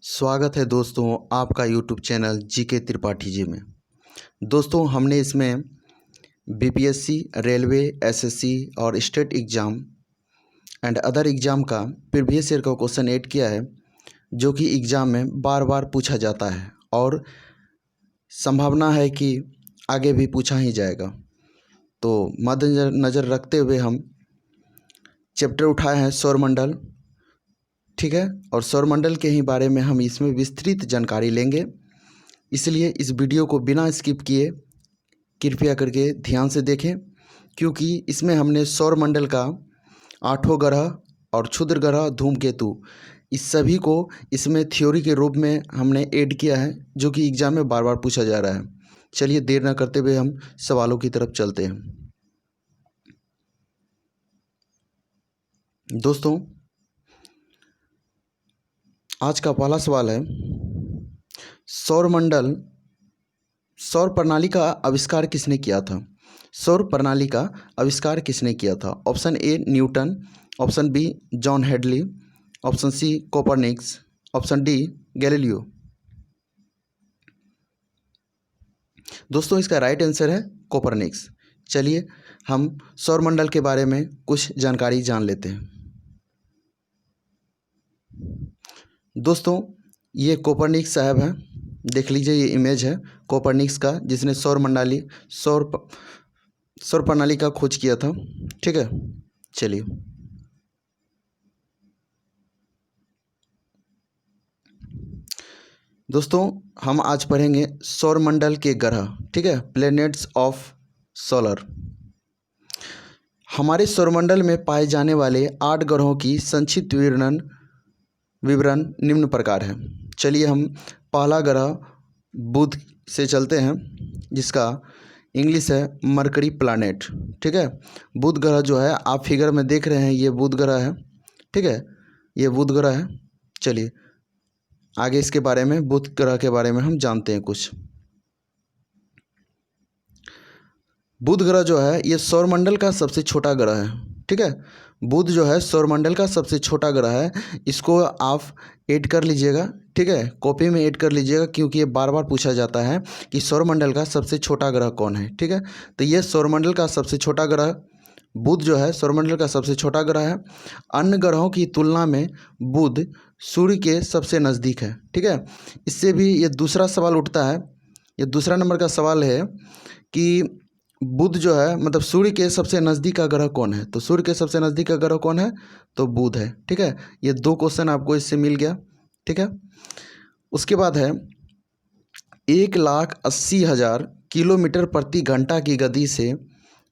स्वागत है दोस्तों आपका YouTube channel GK Tripathi ji में। दोस्तों हमने इसमें बीपीएससी, रेलवे, एसएससी और state exam and other exam का प्रीवियस ईयर का क्वेश्चन ऐड किया है, जो कि एग्ज़ाम में बार बार पूछा जाता है और संभावना है कि आगे भी पूछा ही जाएगा। तो मद्देनज़र रखते हुए हम चैप्टर उठाए हैं सौरमंडल, ठीक है, और सौरमंडल के ही बारे में हम इसमें विस्तृत जानकारी लेंगे। इसलिए इस वीडियो को बिना स्किप किए कृपया करके ध्यान से देखें, क्योंकि इसमें हमने सौरमंडल का 8 ग्रह और क्षुद्र ग्रह, धूमकेतु, इस सभी को इसमें थ्योरी के रूप में हमने ऐड किया है, जो कि एग्ज़ाम में बार बार पूछा जा रहा है। चलिए देर न करते हुए हम सवालों की तरफ चलते हैं। दोस्तों आज का पहला सवाल है, सौर प्रणाली का आविष्कार किसने किया था? सौर प्रणाली का आविष्कार किसने किया था? Option A Newton, option B John Hadley, option C Copernicus, option D Galileo. दोस्तों इसका राइट आंसर है कोपरनिकस। चलिए हम सौरमंडल के बारे में कुछ जानकारी जान लेते हैं। दोस्तों ये कोपरनिकस साहब हैं, देख लीजिए ये इमेज है कोपरनिकस का, जिसने सौर प्रणाली का खोज किया था। ठीक है, चलिए दोस्तों हम आज पढ़ेंगे सौरमंडल के ग्रह, ठीक है, प्लैनेट्स ऑफ सोलर। हमारे सौरमंडल में पाए जाने वाले 8 ग्रहों की संक्षिप्त विवरण निम्न प्रकार है। चलिए हम पहला ग्रह बुध से चलते हैं, जिसका इंग्लिश है मरकरी प्लैनेट। ठीक है, बुध ग्रह जो है आप फिगर में देख रहे हैं, ये बुध ग्रह है। ठीक है, ये बुध ग्रह है। चलिए आगे इसके बारे में, बुध ग्रह के बारे में हम जानते हैं कुछ। बुध ग्रह जो है ये सौरमंडल का सबसे छोटा ग्रह है। ठीक है, बुध जो है सौरमंडल का सबसे छोटा ग्रह है। इसको आप ऐड कर लीजिएगा, ठीक है, कॉपी में ऐड कर लीजिएगा, क्योंकि ये बार बार पूछा जाता है कि सौरमंडल का सबसे छोटा ग्रह कौन है। ठीक है, तो ये सौरमंडल का सबसे छोटा ग्रह बुध जो है सौरमंडल का सबसे छोटा ग्रह है। अन्य ग्रहों की तुलना में बुध सूर्य के सबसे नज़दीक है। ठीक है, इससे भी ये दूसरा सवाल उठता है, ये दूसरा नंबर का सवाल है कि बुध जो है मतलब सूर्य के सबसे नज़दीक का ग्रह कौन है? तो सूर्य के सबसे नज़दीक का ग्रह कौन है? तो बुध है। ठीक है, ये 2 क्वेश्चन आपको इससे मिल गया। ठीक है, उसके बाद है 1,80,000 किलोमीटर प्रति घंटा की गति से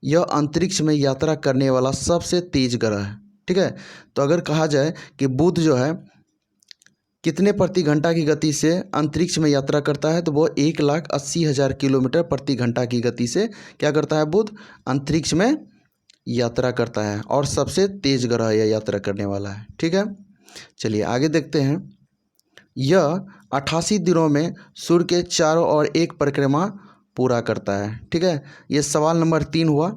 यह अंतरिक्ष में यात्रा करने वाला सबसे तेज ग्रह है। ठीक है, तो अगर कहा जाए कि बुध जो है कितने प्रति घंटा की गति से अंतरिक्ष में यात्रा करता है, तो वो 1,80,000 किलोमीटर प्रति घंटा की गति से क्या करता है? बुध अंतरिक्ष में यात्रा करता है और सबसे तेज ग्रह यह यात्रा करने वाला है। ठीक है, चलिए आगे देखते हैं। यह 88 दिनों में सूर्य के चारों ओर एक परिक्रमा पूरा करता है। ठीक है, ये सवाल नंबर 3 हुआ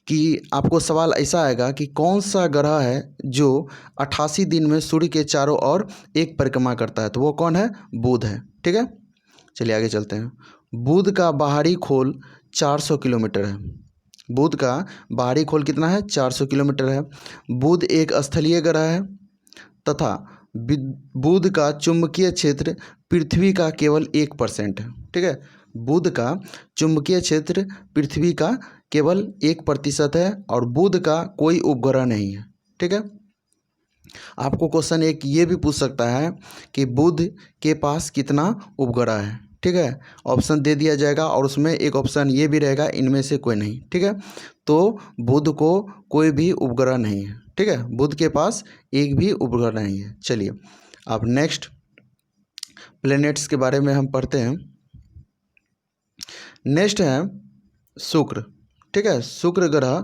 कि आपको सवाल ऐसा आएगा कि कौन सा ग्रह है जो 88 दिन में सूर्य के चारों ओर एक परिक्रमा करता है, तो वो कौन है? बुध है। ठीक है, चलिए आगे चलते हैं। बुध का बाहरी खोल 400 किलोमीटर है। बुध का बाहरी खोल कितना है? 400 किलोमीटर है। बुध एक स्थलीय ग्रह है तथा बुध का चुंबकीय क्षेत्र पृथ्वी का केवल 1% है। ठीक है, बुध का चुंबकीय क्षेत्र पृथ्वी का केवल 1% है और बुध का कोई उपग्रह नहीं है। ठीक है, आपको क्वेश्चन एक ये भी पूछ सकता है कि बुध के पास कितना उपग्रह है। ठीक है, ऑप्शन दे दिया जाएगा और उसमें एक ऑप्शन ये भी रहेगा, इनमें से कोई नहीं। ठीक है, तो बुध को कोई भी उपग्रह नहीं है। ठीक है, बुध के पास एक भी उपग्रह नहीं है। चलिए अब नेक्स्ट प्लैनेट्स के बारे में हम पढ़ते हैं। नेक्स्ट है शुक्र। ठीक है, शुक्र ग्रह।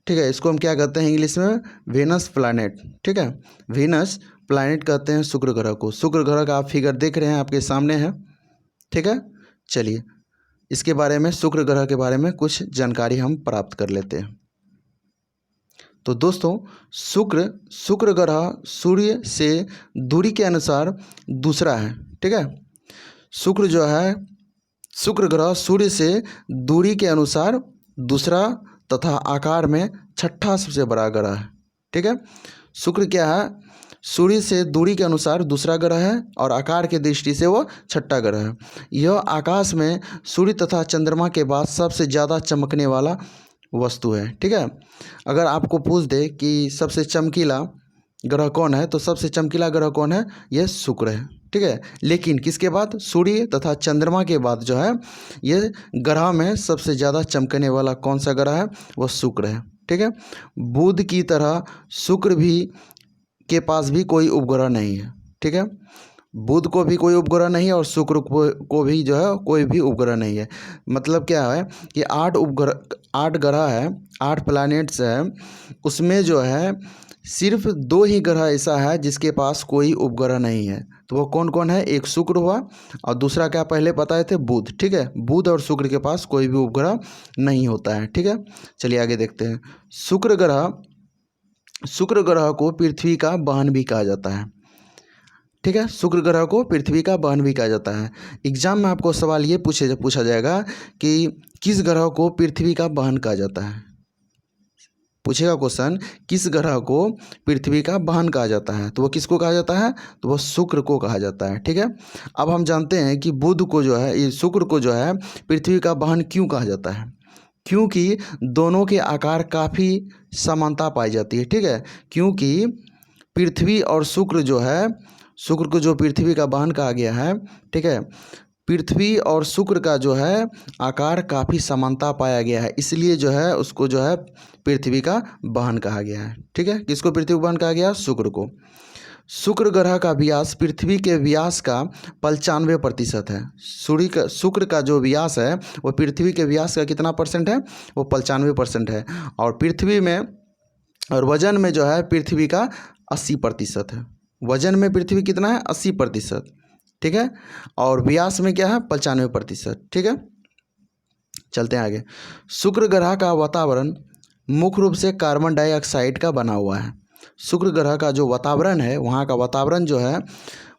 ठीक है, इसको हम क्या कहते हैं इंग्लिश में? Venus planet. ठीक है, वेनस प्लैनेट कहते हैं शुक्र ग्रह को। शुक्र ग्रह का आप फिगर देख रहे हैं, आपके सामने है। ठीक है, चलिए इसके बारे में, शुक्र ग्रह के बारे में कुछ जानकारी हम प्राप्त कर लेते हैं। तो दोस्तों शुक्र ग्रह सूर्य से दूरी के अनुसार दूसरा है, ठीक है। शुक्र ग्रह सूर्य से दूरी के अनुसार दूसरा तथा आकार में छठा सबसे बड़ा ग्रह है, ठीक है। शुक्र क्या है, सूर्य से दूरी के अनुसार दूसरा ग्रह है और आकार की दृष्टि से वो छठा ग्रह है। यह आकाश में सूर्य तथा चंद्रमा के बाद सबसे ज़्यादा चमकने वाला वस्तु है, ठीक है। अगर आपको पूछ दे कि सबसे चमकीला ग्रह कौन है, तो सबसे चमकीला ग्रह कौन है, यह शुक्र है, ठीक है। लेकिन किसके बाद, सूर्य तथा चंद्रमा के बाद जो है ये ग्रह में सबसे ज़्यादा चमकने वाला कौन सा ग्रह है, वो शुक्र है, ठीक है। बुध की तरह शुक्र भी के पास भी कोई उपग्रह नहीं है, ठीक है। बुध को भी कोई उपग्रह नहीं है और शुक्र को भी जो है कोई भी उपग्रह नहीं है। मतलब क्या है कि 8 ग्रह है, 8 प्लैनेट्स है, उसमें जो है सिर्फ 2 ही ग्रह ऐसा है जिसके पास कोई उपग्रह नहीं है। तो वो कौन कौन है, एक शुक्र हुआ और दूसरा क्या पहले बताए थे, बुध, ठीक है। बुध और शुक्र के पास कोई भी उपग्रह नहीं होता है, ठीक है। चलिए आगे देखते हैं। शुक्र ग्रह को पृथ्वी का वाहन भी कहा जाता है, ठीक है। शुक्र ग्रह को पृथ्वी का वाहन भी कहा जाता है। एग्जाम में आपको सवाल ये पूछा जाएगा कि किस ग्रह को पृथ्वी का वाहन कहा जाता है। पूछेगा क्वेश्चन, किस ग्रह को पृथ्वी का वाहन कहा जाता है, तो वो किसको कहा जाता है, तो वो शुक्र को कहा जाता है, ठीक है। अब हम जानते हैं कि बुध को जो है, ये शुक्र को जो है पृथ्वी का वाहन क्यों कहा जाता है। क्योंकि दोनों के आकार काफ़ी समानता पाई जाती है, ठीक है। क्योंकि पृथ्वी और शुक्र जो है, शुक्र को जो पृथ्वी का वाहन कहा गया है, ठीक है, पृथ्वी और शुक्र का जो है आकार काफ़ी समानता पाया गया है, इसलिए जो है उसको जो है पृथ्वी का वाहन कहा गया है, ठीक है। किसको पृथ्वी का वाहन कहा गया, शुक्र को। शुक्र ग्रह का व्यास पृथ्वी के व्यास का 95% है। शुक्र का जो व्यास है वो पृथ्वी के व्यास का कितना परसेंट है, वो 95% है। और पृथ्वी में और वजन में जो है पृथ्वी का 80% है। वजन में पृथ्वी कितना है, 80%, ठीक है। और व्यास में क्या है, 95%, ठीक है। चलते हैं आगे। शुक्र ग्रह का वातावरण मुख्य रूप से कार्बन डाइऑक्साइड का बना हुआ है। शुक्र ग्रह का जो वातावरण है, वहाँ का वातावरण जो है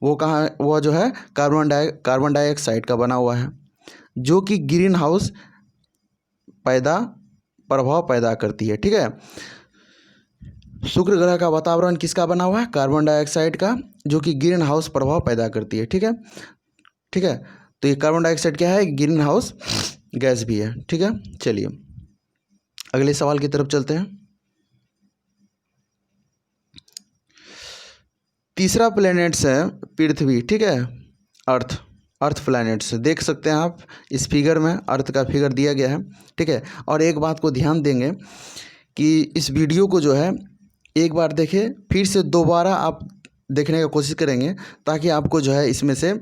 वो जो है कार्बन डाइऑक्साइड का बना हुआ है, जो कि ग्रीन हाउस प्रभाव पैदा करती है, ठीक है। शुक्र ग्रह का वातावरण किसका बना हुआ है, कार्बन डाइऑक्साइड का, जो कि ग्रीन हाउस प्रभाव पैदा करती है, ठीक है, ठीक है। तो ये कार्बन डाइऑक्साइड क्या है, ग्रीन हाउस गैस भी है, ठीक है। चलिए अगले सवाल की तरफ चलते हैं। तीसरा प्लैनेट्स है पृथ्वी, ठीक है, अर्थ प्लैनेट्स देख सकते हैं आप इस फिगर में, अर्थ का फिगर दिया गया है, ठीक है। और एक बात को ध्यान देंगे कि इस वीडियो को जो है एक बार देखें, फिर से दोबारा आप देखने की कोशिश करेंगे, ताकि आपको जो है इसमें से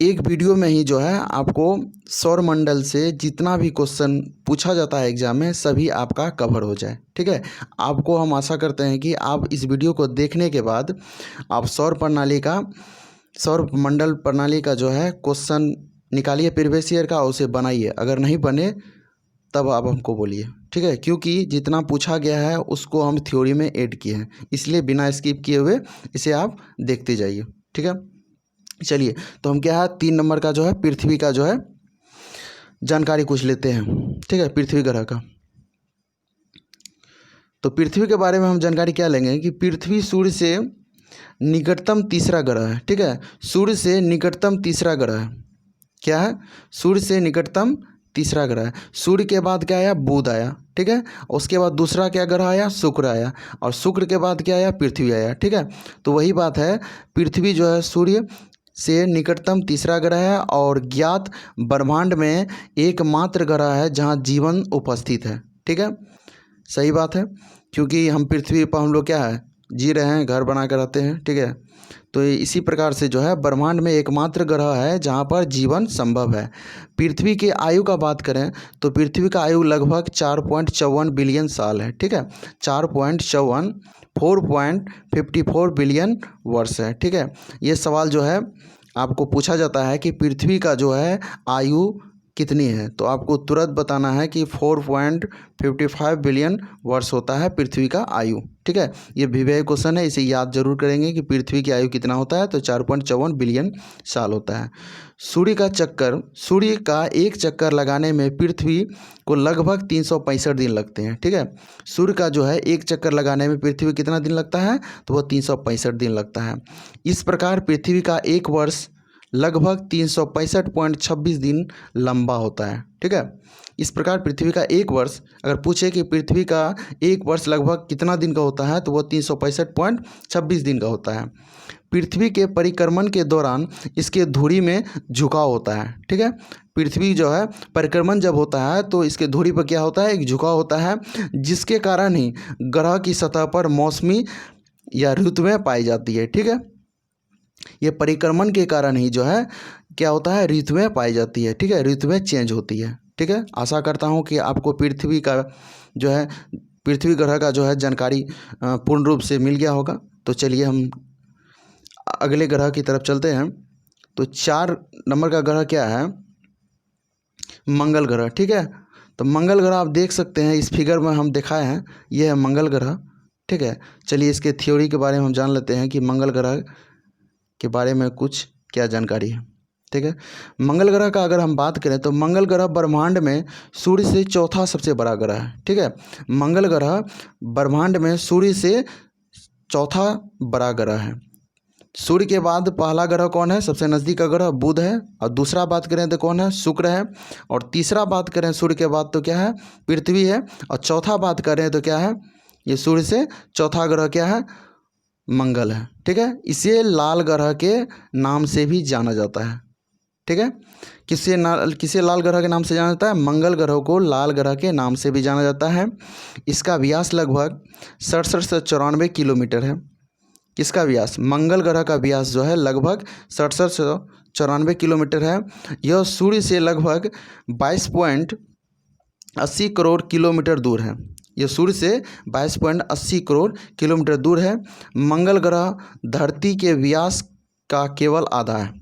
एक वीडियो में ही जो है आपको सौरमंडल से जितना भी क्वेश्चन पूछा जाता है एग्जाम में, सभी आपका कवर हो जाए, ठीक है। आपको हम आशा करते हैं कि आप इस वीडियो को देखने के बाद आप सौरमंडल प्रणाली का जो है क्वेश्चन निकालिए प्रीवियस ईयर का, उसे बनाइए। अगर नहीं बने तब आप हमको बोलिए, ठीक है। क्योंकि जितना पूछा गया है उसको हम थ्योरी में ऐड किए हैं, इसलिए बिना स्किप किए हुए इसे आप देखते जाइए, ठीक है। चलिए तो हम क्या है 3 नंबर का जो है पृथ्वी का जो है जानकारी कुछ लेते हैं, ठीक है, पृथ्वी ग्रह का। तो पृथ्वी के बारे में हम जानकारी क्या लेंगे कि पृथ्वी सूर्य से निकटतम तीसरा ग्रह है, ठीक है। सूर्य से निकटतम तीसरा ग्रह है, क्या है, सूर्य से निकटतम तीसरा ग्रह है। सूर्य के बाद क्या आया, बुध आया, ठीक है। उसके बाद दूसरा क्या ग्रह आया, शुक्र आया, और शुक्र के बाद क्या आया, पृथ्वी आया, ठीक है। तो वही बात है, पृथ्वी जो है सूर्य से निकटतम तीसरा ग्रह है और ज्ञात ब्रह्मांड में एकमात्र ग्रह है जहाँ जीवन उपस्थित है, ठीक है। सही बात है, क्योंकि हम पृथ्वी पर हम लोग क्या है जी रहे हैं, घर बना कर रहते हैं, ठीक है। तो इसी प्रकार से जो है ब्रह्मांड में एकमात्र ग्रह है जहाँ पर जीवन संभव है। पृथ्वी की आयु का बात करें तो पृथ्वी का आयु लगभग 4.54 बिलियन साल है, ठीक है। 4.54 बिलियन वर्ष है, ठीक है। ये सवाल जो है आपको पूछा जाता है कि पृथ्वी का जो है आयु कितनी है? तो आपको तुरंत बताना है कि 4.55 बिलियन वर्ष होता है पृथ्वी का आयु। ठीक है, ये वीवीआई क्वेश्चन है, इसे याद जरूर करेंगे कि पृथ्वी की आयु कितना होता है, तो 4.54 बिलियन साल होता है। सूर्य का एक चक्कर लगाने में पृथ्वी को लगभग 365 दिन लगते हैं। ठीक है, सूर्य का जो है एक चक्कर लगाने में पृथ्वी कितना दिन लगता है, तो वो 365 दिन लगता है। इस प्रकार पृथ्वी का एक वर्ष लगभग 365.26 दिन लंबा होता है। ठीक है, इस प्रकार पृथ्वी का एक वर्ष, अगर पूछे कि पृथ्वी का एक वर्ष लगभग कितना दिन का होता है, तो वो 365.26 दिन का होता है। पृथ्वी के परिक्रमण के दौरान इसके धुरी में झुकाव होता है। ठीक है, पृथ्वी जो है परिक्रमण जब होता है तो इसके धुरी पर क्या होता है, एक झुकाव होता है, जिसके कारण ही ग्रह की सतह पर मौसमी या ऋतुएं पाई जाती है। ठीक है, ये परिक्रमण के कारण ही जो है क्या होता है, ऋतुएं पाई जाती है। ठीक है, ऋतुएं चेंज होती है। ठीक है, आशा करता हूँ कि आपको पृथ्वी का जो है, पृथ्वी ग्रह का जो है जानकारी पूर्ण रूप से मिल गया होगा। तो चलिए हम अगले ग्रह की तरफ चलते हैं। तो 4 नंबर का ग्रह क्या है, मंगल ग्रह। ठीक है, तो मंगल ग्रह आप देख सकते हैं, इस फिगर में हम दिखाए हैं, यह है मंगल ग्रह। ठीक है, चलिए इसके थ्योरी के बारे में हम जान लेते हैं कि मंगल ग्रह के बारे में कुछ क्या जानकारी है। ठीक है, मंगल ग्रह का अगर हम बात करें तो मंगल ग्रह ब्रह्मांड में सूर्य से चौथा सबसे बड़ा ग्रह है। ठीक है, मंगल ग्रह ब्रह्मांड में सूर्य से चौथा बड़ा ग्रह है। सूर्य के बाद पहला ग्रह कौन है, सबसे नज़दीक का ग्रह बुध है, और दूसरा बात करें तो कौन है, शुक्र है, और तीसरा बात करें सूर्य के बाद तो क्या है, पृथ्वी है, और चौथा बात करें तो क्या है, ये सूर्य से चौथा ग्रह क्या है, मंगल है। ठीक है, इसे लाल ग्रह के नाम से भी जाना जाता है। ठीक है, किसे लाल ग्रह के नाम से जाना जाता है, मंगल ग्रह को लाल ग्रह के नाम से भी जाना जाता है। इसका व्यास लगभग 67 से 94 किलोमीटर है। किसका व्यास, मंगल ग्रह का व्यास जो है लगभग 67 से 94 किलोमीटर है। यह सूर्य से लगभग 22.80 करोड़ किलोमीटर दूर है। यह सूर्य से 22.80 करोड़ किलोमीटर दूर है। मंगल ग्रह धरती के व्यास का केवल आधा है।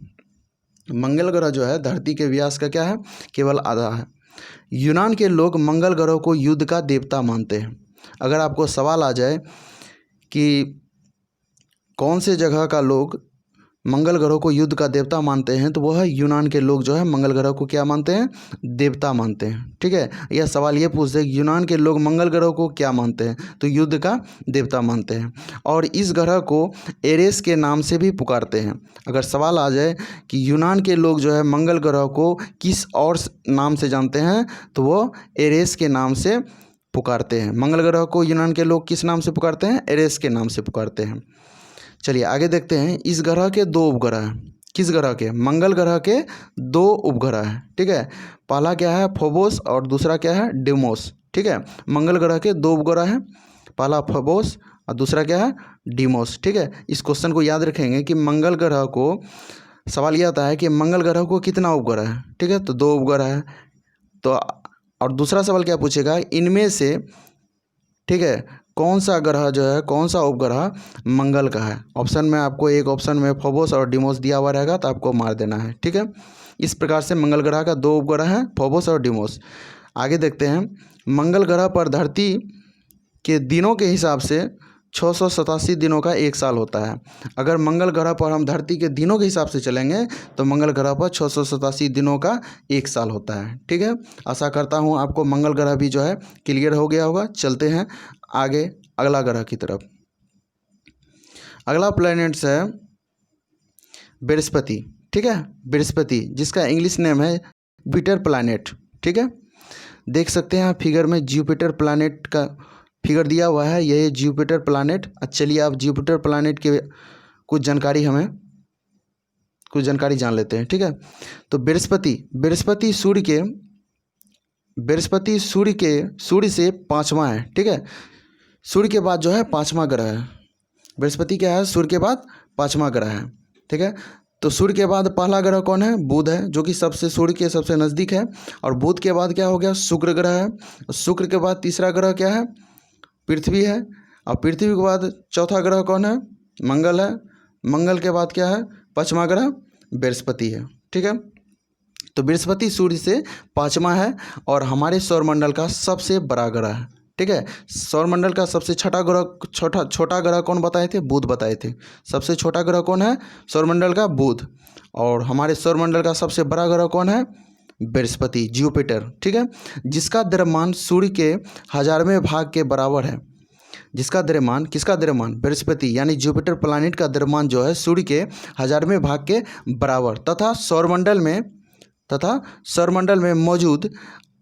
मंगल ग्रह जो है धरती के व्यास का क्या है, केवल आधा है। यूनान के लोग मंगल ग्रह को युद्ध का देवता मानते हैं। अगर आपको सवाल आ जाए कि कौन से जगह का लोग मंगल ग्रह को युद्ध का देवता मानते हैं, तो वह यूनान के लोग जो है मंगल ग्रह को क्या मानते हैं, देवता मानते हैं। ठीक है, यह सवाल ये पूछते हैं यूनान के लोग मंगल ग्रह को क्या मानते हैं, तो युद्ध का देवता मानते हैं, और इस ग्रह को एरेस के नाम से भी पुकारते हैं। अगर सवाल आ जाए कि यूनान के लोग जो है मंगल ग्रह को किस और नाम से जानते हैं, तो वो एरेस के नाम से पुकारते हैं। मंगल ग्रह को यूनान के लोग किस नाम से पुकारते हैं, एरेस के नाम से पुकारते हैं। चलिए आगे देखते हैं। इस ग्रह के 2 उपग्रह हैं। किस ग्रह के, मंगल ग्रह के 2 उपग्रह हैं। ठीक है, पहला क्या है, फोबोस, और दूसरा क्या है, डिमोस। ठीक है, मंगल ग्रह के 2 उपग्रह हैं, पहला फोबोस और दूसरा क्या है, डिमोस। ठीक है, इस क्वेश्चन को याद रखेंगे कि मंगल ग्रह को, सवाल यह आता है कि मंगल ग्रह को कितना उपग्रह है। ठीक है, तो 2 उपग्रह है। तो और दूसरा सवाल क्या पूछेगा, इनमें से ठीक है कौन सा ग्रह जो है, कौन सा उपग्रह मंगल का है। ऑप्शन में आपको एक ऑप्शन में फोबोस और डिमोस दिया हुआ रहेगा, तो आपको मार देना है। ठीक है, इस प्रकार से मंगल ग्रह का 2 उपग्रह हैं, फोबोस और डिमोस। आगे देखते हैं। मंगल ग्रह पर धरती के दिनों के हिसाब से 687 दिनों का एक साल होता है। अगर मंगल ग्रह पर हम धरती के दिनों के हिसाब से चलेंगे तो मंगल ग्रह पर 687 दिनों का एक साल होता है। ठीक है, आशा करता हूँ आपको मंगल ग्रह भी जो है क्लियर हो गया होगा। चलते हैं आगे अगला ग्रह की तरफ। अगला प्लैनेट्स है बृहस्पति। ठीक है, बृहस्पति जिसका इंग्लिश नेम है जुपिटर प्लैनेट। ठीक है, देख सकते हैं फिगर में जुपिटर प्लैनेट का फिगर दिया हुआ है, यह है जुपिटर प्लैनेट। चलिए आप जुपिटर प्लैनेट के कुछ जानकारी जान लेते हैं। ठीक है, तो बृहस्पति सूर्य से 5वां है। ठीक है, सूर्य के बाद जो है 5वां ग्रह है। बृहस्पति क्या है, सूर्य के बाद 5वां ग्रह है। ठीक है, तो सूर्य के बाद पहला ग्रह कौन है, बुध है, जो कि सूर्य के सबसे नज़दीक है। और बुध के बाद क्या हो गया, शुक्र ग्रह है। शुक्र के बाद तीसरा ग्रह क्या है, पृथ्वी है। और पृथ्वी के बाद चौथा ग्रह कौन है, मंगल है। मंगल के बाद क्या है, 5वां ग्रह बृहस्पति है। ठीक है, तो बृहस्पति सूर्य से पाँचवा है और हमारे सौरमंडल का सबसे बड़ा ग्रह है। ठीक है, सौरमंडल का सबसे छोटा ग्रह कौन बताए थे? बुध बताए थे। सबसे छोटा ग्रह कौन है सौरमंडल का? बुध। और हमारे सौरमंडल का सबसे बड़ा ग्रह कौन है? बृहस्पति, जुपिटर। ठीक है, जिसका द्रव्यमान सूर्य के 1000वें भाग के बराबर है। जिसका द्रव्यमान, किसका द्रव्यमान? बृहस्पति यानी जुपिटर प्लैनेट का द्रव्यमान जो है सूर्य के 1000वें भाग के बराबर तथा सौरमंडल में मौजूद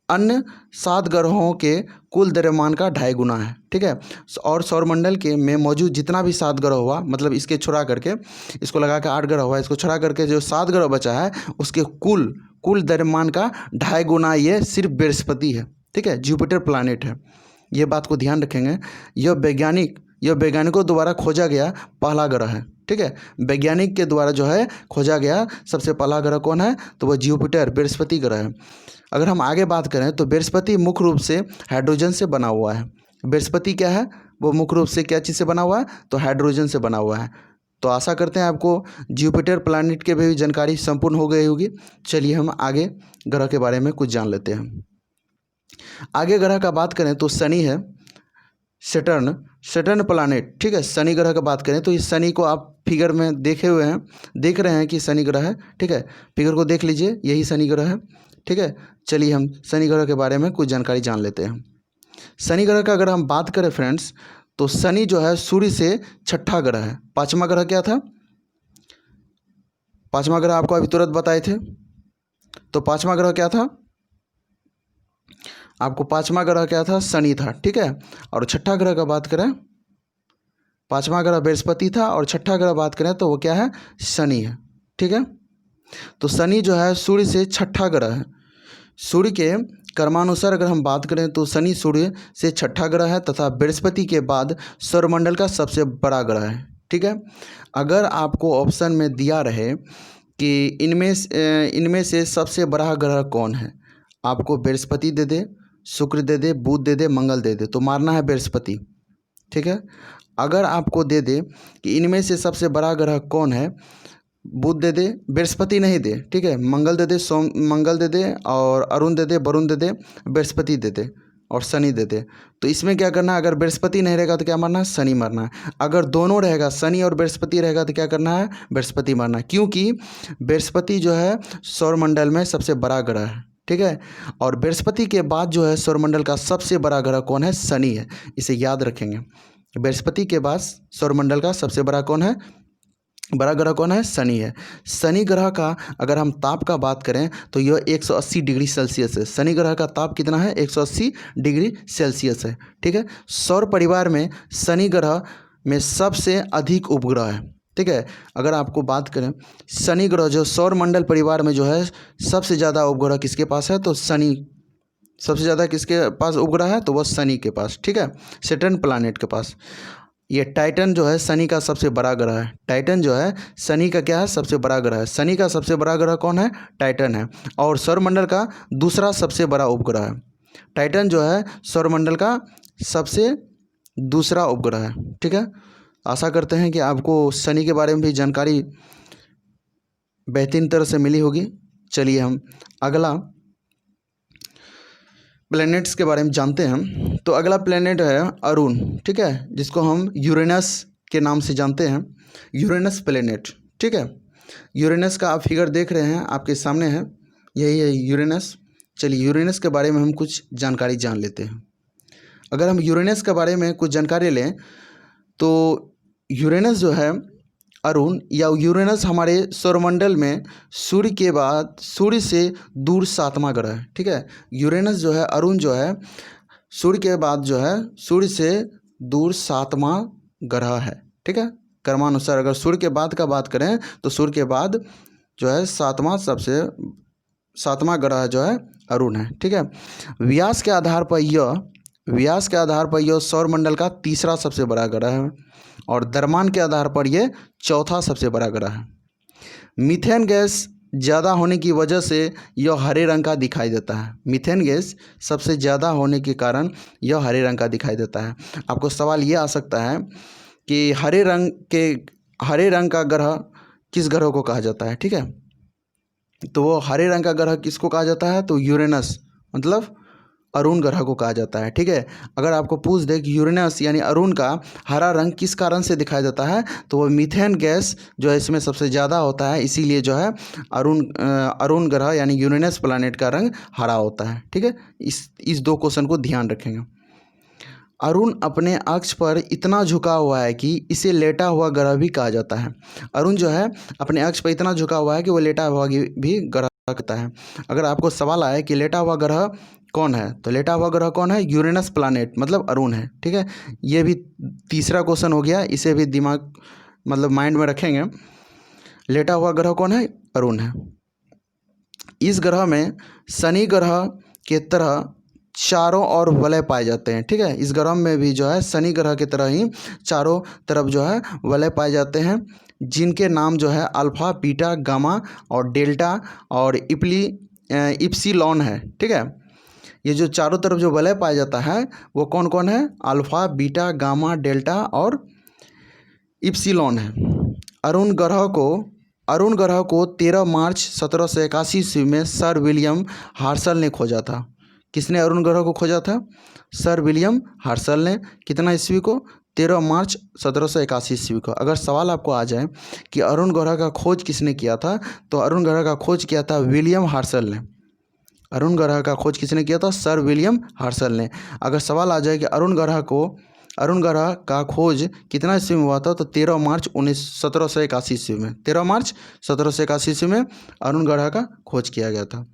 अन्य 7 ग्रहों के कुल द्रव्यमान का 2.5 गुना है। ठीक है, और सौरमंडल के में मौजूद जितना भी 7 ग्रह हुआ, मतलब इसके छोड़ा करके, इसको लगा के 8 ग्रह हुआ, इसको छोड़ा करके जो 7 ग्रह बचा है उसके कुल द्रव्यमान का 2.5 गुना ये सिर्फ बृहस्पति है। ठीक है, जुपिटर प्लैनेट है। ये बात को ध्यान रखेंगे। यह वैज्ञानिकों द्वारा खोजा गया पहला ग्रह है। ठीक है, वैज्ञानिक के द्वारा जो है खोजा गया सबसे पहला ग्रह कौन है? तो वह जुपिटर, बृहस्पति ग्रह है। अगर हम आगे बात करें तो बृहस्पति मुख्य रूप से हाइड्रोजन से बना हुआ है। बृहस्पति क्या है? वो मुख्य रूप से क्या चीज़ से बना हुआ है? तो हाइड्रोजन से बना हुआ है। तो आशा करते हैं आपको जुपिटर प्लैनेट के भी जानकारी संपूर्ण हो गई होगी। चलिए हम आगे ग्रह के बारे में कुछ जान लेते हैं। आगे ग्रह का बात करें तो शनि है, सैटर्न प्लैनेट। ठीक है, शनि ग्रह का बात करें तो इस शनि को आप फिगर में देख रहे हैं कि शनि ग्रह है। ठीक है, फिगर को देख लीजिए, यही शनि ग्रह है। ठीक है, चलिए हम शनि ग्रह के बारे में कुछ जानकारी जान लेते हैं। शनि ग्रह का अगर हम बात करें फ्रेंड्स, तो शनि जो है सूर्य से छठा ग्रह है। पांचवा ग्रह क्या था? पांचवा ग्रह आपको अभी तुरंत बताए थे। तो पांचवा ग्रह क्या था? आपको पांचवा ग्रह क्या था? शनि था। ठीक है, और छठा ग्रह का बात करें, पांचवा ग्रह बृहस्पति था और छठा ग्रह बात करें तो वो क्या है? शनि है। ठीक है, तो शनि जो है सूर्य से छठा ग्रह है। सूर्य के कर्मानुसार अगर हम बात करें तो शनि सूर्य से छठा ग्रह है तथा बृहस्पति के बाद सौरमंडल का सबसे बड़ा ग्रह है। ठीक है, अगर आपको ऑप्शन में दिया रहे कि इनमें से सबसे बड़ा ग्रह कौन है, आपको बृहस्पति दे दे, शुक्र दे दे, बुध दे दे, मंगल दे दे, तो मारना है बृहस्पति। ठीक है, अगर आपको दे दे कि इनमें से सबसे बड़ा ग्रह कौन है, बुध दे दे, बृहस्पति नहीं दे। ठीक है, मंगल दे दे, मंगल दे दे, और अरुण दे दे, वरुण दे दे, बृहस्पति दे दे और शनि दे दे। तो इसमें क्या करना है? अगर बृहस्पति नहीं रहेगा तो क्या मारना है? शनि मारना है। अगर दोनों रहेगा, शनि और बृहस्पति रहेगा, तो क्या करना है? बृहस्पति मारना है, क्योंकि बृहस्पति जो है सौरमंडल में सबसे बड़ा ग्रह है। ठीक है, और बृहस्पति के बाद जो है सौरमंडल का सबसे बड़ा ग्रह कौन है? शनि है। इसे याद रखेंगे, बृहस्पति के बाद सौरमंडल का सबसे बड़ा कौन है? बड़ा ग्रह कौन है? शनि है। शनि ग्रह का अगर हम ताप का बात करें तो यह 180 डिग्री सेल्सियस है। शनि ग्रह का ताप कितना है? 180 डिग्री सेल्सियस है। ठीक है, सौर परिवार में शनि ग्रह में सबसे अधिक उपग्रह है। ठीक है, अगर आपको बात करें शनि ग्रह जो सौरमंडल परिवार में जो है सबसे ज़्यादा उपग्रह किसके पास है? तो शनि, सबसे ज़्यादा किसके पास उपग्रह है? तो वह शनि के पास। ठीक है, सैटर्न प्लैनेट के पास। ये टाइटन जो है शनि का सबसे बड़ा ग्रह है। टाइटन जो है शनि का क्या है? सबसे बड़ा ग्रह है। शनि का सबसे बड़ा ग्रह कौन है? टाइटन है। और सौरमंडल का दूसरा सबसे बड़ा उपग्रह है। टाइटन जो है सौरमंडल का सबसे दूसरा उपग्रह है। ठीक है, आशा करते हैं कि आपको शनि के बारे में भी जानकारी बेहतरीन तरह से मिली होगी। चलिए हम अगला प्लैनेट्स के बारे में जानते हैं। तो अगला प्लैनेट है अरुण। ठीक है, जिसको हम यूरेनस के नाम से जानते हैं, यूरेनस प्लैनेट। ठीक है, यूरेनस का आप फिगर देख रहे हैं, आपके सामने है, यही है यूरेनस। चलिए यूरेनस के बारे में हम कुछ जानकारी जान लेते हैं। अगर हम यूरेनस के बारे में कुछ जानकारी लें तो यूरेनस जो है अरुण या यूरेनस हमारे सौरमंडल में सूर्य के बाद सूर्य से दूर 7वां ग्रह है। ठीक है, यूरेनस जो है अरुण जो है सूर्य के बाद जो है सूर्य से दूर 7वां ग्रह है। ठीक है, क्रमानुसार अगर सूर्य के बाद का बात करें तो सूर्य के बाद जो है 7वां ग्रह जो है अरुण है। ठीक है, व्यास के आधार पर यह सौरमंडल का तीसरा सबसे बड़ा ग्रह है और द्रव्यमान के आधार पर यह चौथा सबसे बड़ा ग्रह है। मीथेन गैस ज़्यादा होने की वजह से यह हरे रंग का दिखाई देता है। मीथेन गैस सबसे ज़्यादा होने के कारण यह हरे रंग का दिखाई देता है। आपको सवाल ये आ सकता है कि हरे रंग का ग्रह किस ग्रह को कहा जाता है? ठीक है, तो वो हरे रंग का ग्रह किसको कहा जाता है? तो यूरेनस, मतलब अरुण ग्रह को कहा जाता है। ठीक है, अगर आपको पूछ दे कि यूरेनस यानी अरुण का हरा रंग किस कारण से दिखाया जाता है, तो वो मीथेन गैस जो है इसमें सबसे ज़्यादा होता है, इसीलिए जो है अरुण ग्रह यानी यूरेनस प्लैनेट का रंग हरा होता है। ठीक है, इस 2 क्वेश्चन को ध्यान रखेंगे। अरुण अपने अक्ष पर इतना झुका हुआ है कि इसे लेटा हुआ ग्रह भी कहा जाता है। अरुण जो है अपने अक्ष पर इतना झुका हुआ है कि वो लेटा हुआ भी ग्रह कहता है। अगर आपको सवाल आए कि लेटा हुआ ग्रह कौन है, तो लेटा हुआ ग्रह कौन है? यूरेनस प्लैनेट, मतलब अरुण है। ठीक है, ये भी तीसरा क्वेश्चन हो गया, इसे भी दिमाग मतलब माइंड में रखेंगे। लेटा हुआ ग्रह कौन है? अरुण है। इस ग्रह में शनि ग्रह के तरह चारों ओर वलय पाए जाते हैं। ठीक है, इस ग्रह में भी जो है शनि ग्रह की तरह ही चारों तरफ जो है वलय पाए जाते हैं, जिनके नाम जो है अल्फा, बीटा, गामा और डेल्टा और इप्सिलॉन है। ठीक है, ये जो चारों तरफ जो वलय पाया जाता है वो कौन कौन है? अल्फा, बीटा, गामा, डेल्टा और इप्सिलॉन है। अरुण ग्रह को 13 मार्च 1781 ईस्वी में सर विलियम हार्शल ने खोजा था। किसने अरुण ग्रह को खोजा था? सर विलियम हार्शल ने। कितना ईस्वी को? 13 मार्च 1781 ईस्वी को। अगर सवाल आपको आ जाए कि अरुण ग्रह का खोज किसने किया था, तो अरुण ग्रह का खोज किया था विलियम हार्शल ने। अरुण ग्रह का खोज किसने किया था? सर विलियम हार्शल ने। अगर सवाल आ जाए कि अरुण ग्रह का खोज कितना ईस्वी में हुआ था, तो 13 मार्च 1781 ईस्वी में। 13 मार्च 1781 ईस्वी में अरुण ग्रह का खोज किया गया था।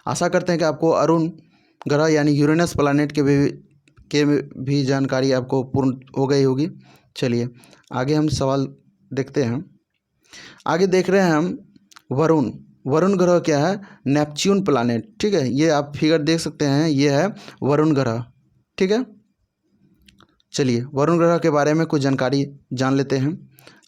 आशा करते हैं कि आपको अरुण ग्रह यानी यूरेनस प्लैनेट के भी जानकारी आपको पूर्ण हो गई होगी। चलिए आगे हम सवाल देखते हैं। आगे देख रहे हैं हम वरुण ग्रह क्या है? Neptune planet. ठीक है, ये आप फिगर देख सकते हैं, ये है वरुण ग्रह। ठीक है, चलिए वरुण ग्रह के बारे में कुछ जानकारी जान लेते हैं।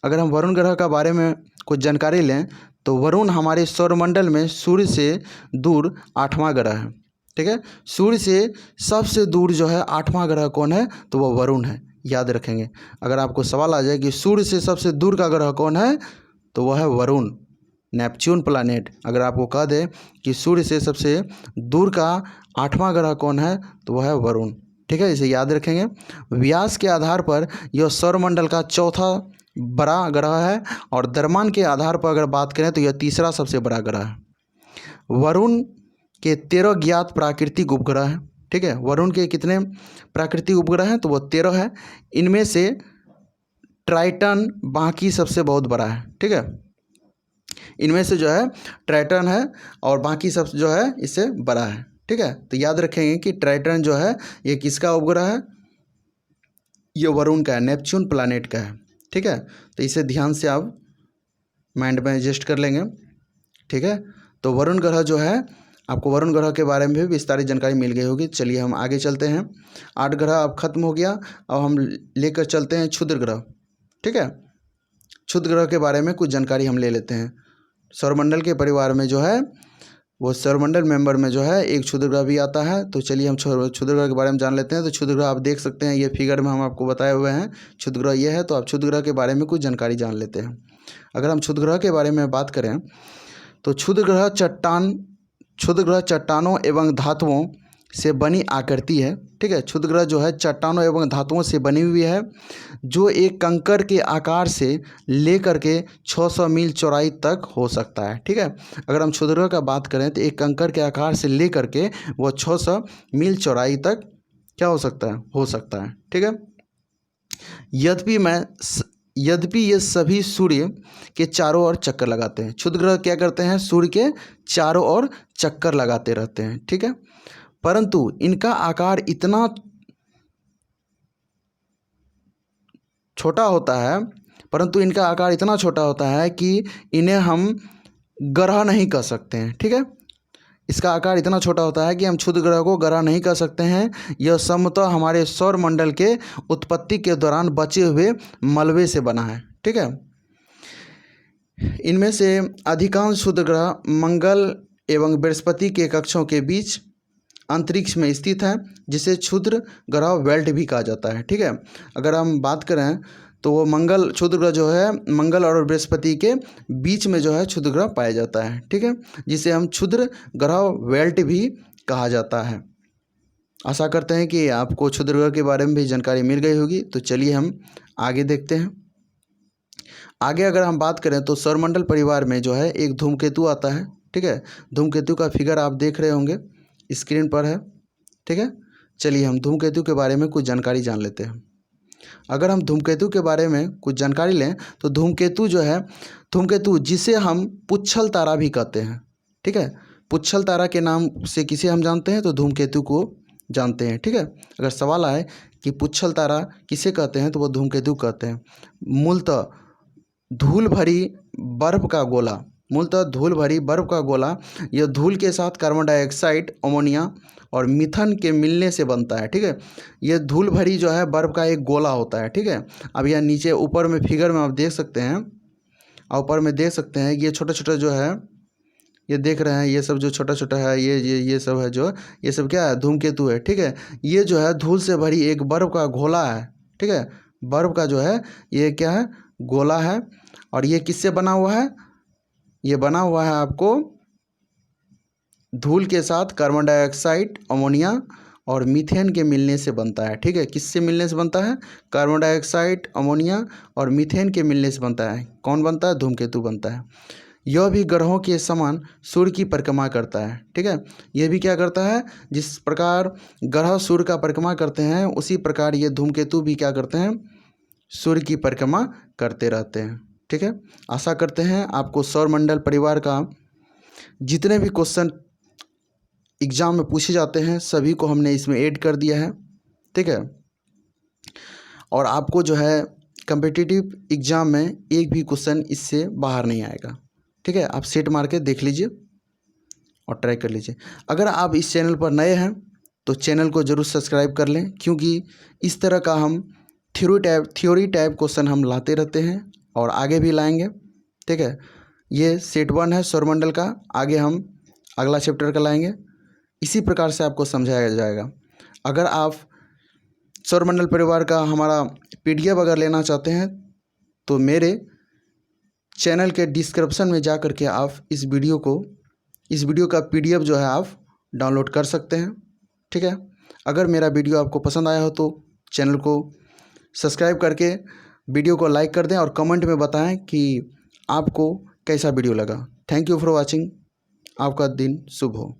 अगर हम वरुण ग्रह के बारे में कुछ जानकारी लें, तो वरुण हमारे सौरमंडल में सूर्य से दूर 8वां ग्रह है। ठीक है, सूर्य से सबसे दूर जो है 8वां ग्रह कौन है? तो वो वरुण है, याद रखेंगे। अगर आपको सवाल आ जाए कि सूर्य से सबसे दूर का ग्रह कौन है, तो वह है वरुण, नेपच्यून प्लैनेट। अगर आपको कह दे कि सूर्य से सबसे दूर का 8वां ग्रह कौन है, तो वह है वरुण। ठीक है, इसे याद रखेंगे। व्यास के आधार पर यह सौरमंडल का चौथा बड़ा ग्रह है, और द्रव्यमान के आधार पर अगर बात करें तो यह तीसरा सबसे बड़ा ग्रह है। वरुण के 13 ज्ञात प्राकृतिक उपग्रह हैं। ठीक है, वरुण के कितने प्राकृतिक उपग्रह हैं? तो वो 13 है। इनमें से ट्राइटन बाकी सबसे बहुत बड़ा है। ठीक है, इनमें से जो है ट्राइटन है और बाकी सब जो है इससे बड़ा है। ठीक है, तो याद रखेंगे कि ट्राइटन जो है ये किसका उपग्रह है? ये वरुण का है, नेपच्यून प्लैनेट का है। ठीक है, तो इसे ध्यान से आप माइंड में एडजस्ट कर लेंगे। ठीक है, तो वरुण ग्रह जो है, आपको वरुण ग्रह के बारे में भी विस्तारित जानकारी मिल गई होगी। चलिए हम आगे चलते हैं। 8 ग्रह अब खत्म हो गया, अब हम लेकर चलते हैं क्षुद्र ग्रह। ठीक है, क्षुद्र ग्रह के बारे में कुछ जानकारी हम ले लेते हैं। सौरमंडल के परिवार में जो है वो सौरमंडल मेंबर में जो है एक क्षुद्र ग्रह भी आता है। तो चलिए हम क्षुद्र ग्रह के बारे में जान लेते हैं। तो क्षुद्र ग्रह आप देख सकते हैं, ये फिगर में हम आपको बताए हुए हैं क्षुद्र ग्रह ये है। तो आप क्षुद्र ग्रह के बारे में कुछ जानकारी जान लेते हैं। अगर हम क्षुद्र ग्रह के बारे में बात करें, तो क्षुद्र ग्रह चट्टानों एवं धातुओं से बनी आकृति है। ठीक है, क्षुद्र ग्रह जो है चट्टानों एवं धातुओं से बनी हुई है, जो एक कंकड़ के आकार से लेकर के 600 मील चौड़ाई तक हो सकता है। ठीक है, अगर हम क्षुद्र ग्रह का बात करें तो एक कंकड़ के आकार से लेकर के वो 600 मील चौड़ाई तक क्या हो सकता है। ठीक है, यद्यपि ये सभी सूर्य के चारों ओर चक्कर लगाते हैं। क्षुद्र ग्रह क्या करते हैं? सूर्य के चारों ओर चक्कर लगाते रहते हैं। ठीक है, परंतु इनका आकार इतना छोटा होता है कि इन्हें हम ग्रह नहीं कह सकते हैं। ठीक है, इसका आकार इतना छोटा होता है कि हम क्षुद्र ग्रह को ग्रह नहीं कह सकते हैं। यह संभवतः हमारे सौर मंडल के उत्पत्ति के दौरान बचे हुए मलबे से बना है। ठीक है, इनमें से अधिकांश क्षुद्र ग्रह मंगल एवं बृहस्पति के कक्षों के बीच अंतरिक्ष में स्थित है, जिसे क्षुद्र ग्रह बेल्ट भी कहा जाता है। ठीक है, अगर हम बात करें तो वो मंगल क्षुद्र ग्रह जो है मंगल और बृहस्पति के बीच में जो है क्षुद्र ग्रह पाया जाता है, ठीक है, जिसे हम क्षुद्र ग्रह बेल्ट भी कहा जाता है। आशा करते हैं कि आपको क्षुद्र ग्रह के बारे में भी जानकारी मिल गई होगी। तो चलिए हम आगे देखते हैं। आगे अगर हम बात करें तो सौरमंडल परिवार में जो है एक धूमकेतु आता है, ठीक है। धूमकेतु का फिगर आप देख रहे होंगे, स्क्रीन पर है, ठीक है। चलिए हम धूमकेतु के बारे में कुछ जानकारी जान लेते हैं। अगर हम धूमकेतु के बारे में कुछ जानकारी लें तो धूमकेतु जो है, धूमकेतु जिसे हम पुच्छल तारा भी कहते हैं, ठीक है। पुच्छल तारा के नाम से किसे हम जानते हैं तो धूमकेतु को जानते हैं, ठीक है। अगर सवाल आए कि पुच्छल तारा किसे कहते हैं तो वो धूमकेतु कहते हैं। मूलतः धूल भरी बर्फ का गोला, मूलतः धूल भरी बर्फ का गोला, यह धूल के साथ कार्बन डाइऑक्साइड, अमोनिया और मीथन के मिलने से बनता है, ठीक है। यह धूल भरी जो है बर्फ का एक गोला होता है, ठीक है। अब यह नीचे ऊपर में फिगर में आप देख सकते हैं, ऊपर में देख सकते हैं ये छोटा छोटा जो है, ये देख रहे हैं, ये सब जो छोटा छोटा है ये सब है, जो ये सब क्या है, धूमकेतु है, ठीक है। ये जो है धूल से भरी एक बर्फ का गोला है, ठीक है। बर्फ का जो है ये क्या है, गोला है। और ये किससे बना हुआ है, ये बना हुआ है आपको धूल के साथ कार्बन डाइऑक्साइड, अमोनिया और मीथेन के मिलने से बनता है, ठीक है। किससे मिलने से बनता है, कार्बन डाइऑक्साइड, अमोनिया और मीथेन के मिलने से बनता है। कौन बनता है, धूमकेतु बनता है। यह भी ग्रहों के समान सूर्य की परिक्रमा करता है, ठीक है। यह भी क्या करता है, जिस प्रकार ग्रह सूर्य का परिक्रमा करते हैं उसी प्रकार ये धूमकेतु भी क्या करते हैं, सूर्य की परिक्रमा करते रहते हैं, ठीक है। आशा करते हैं आपको सौरमंडल परिवार का जितने भी क्वेश्चन एग्जाम में पूछे जाते हैं सभी को हमने इसमें ऐड कर दिया है, ठीक है। और आपको जो है कम्पिटिटिव एग्ज़ाम में एक भी क्वेश्चन इससे बाहर नहीं आएगा, ठीक है। आप सेट मार के देख लीजिए और ट्राई कर लीजिए। अगर आप इस चैनल पर नए हैं तो चैनल को ज़रूर सब्सक्राइब कर लें, क्योंकि इस तरह का हम थ्योरी टाइप क्वेश्चन हम लाते रहते हैं और आगे भी लाएंगे, ठीक है। ये सेट 1 है सौरमंडल का, आगे हम अगला चैप्टर का लाएंगे। इसी प्रकार से आपको समझाया जाएगा। अगर आप सौरमंडल परिवार का हमारा PDF अगर लेना चाहते हैं तो मेरे चैनल के डिस्क्रिप्शन में जा कर के आप इस वीडियो का PDF जो है आप डाउनलोड कर सकते हैं, ठीक है। अगर मेरा वीडियो आपको पसंद आया हो तो चैनल को सब्सक्राइब करके वीडियो को लाइक कर दें और कमेंट में बताएं कि आपको कैसा वीडियो लगा। Thank you for watching. आपका दिन शुभ हो।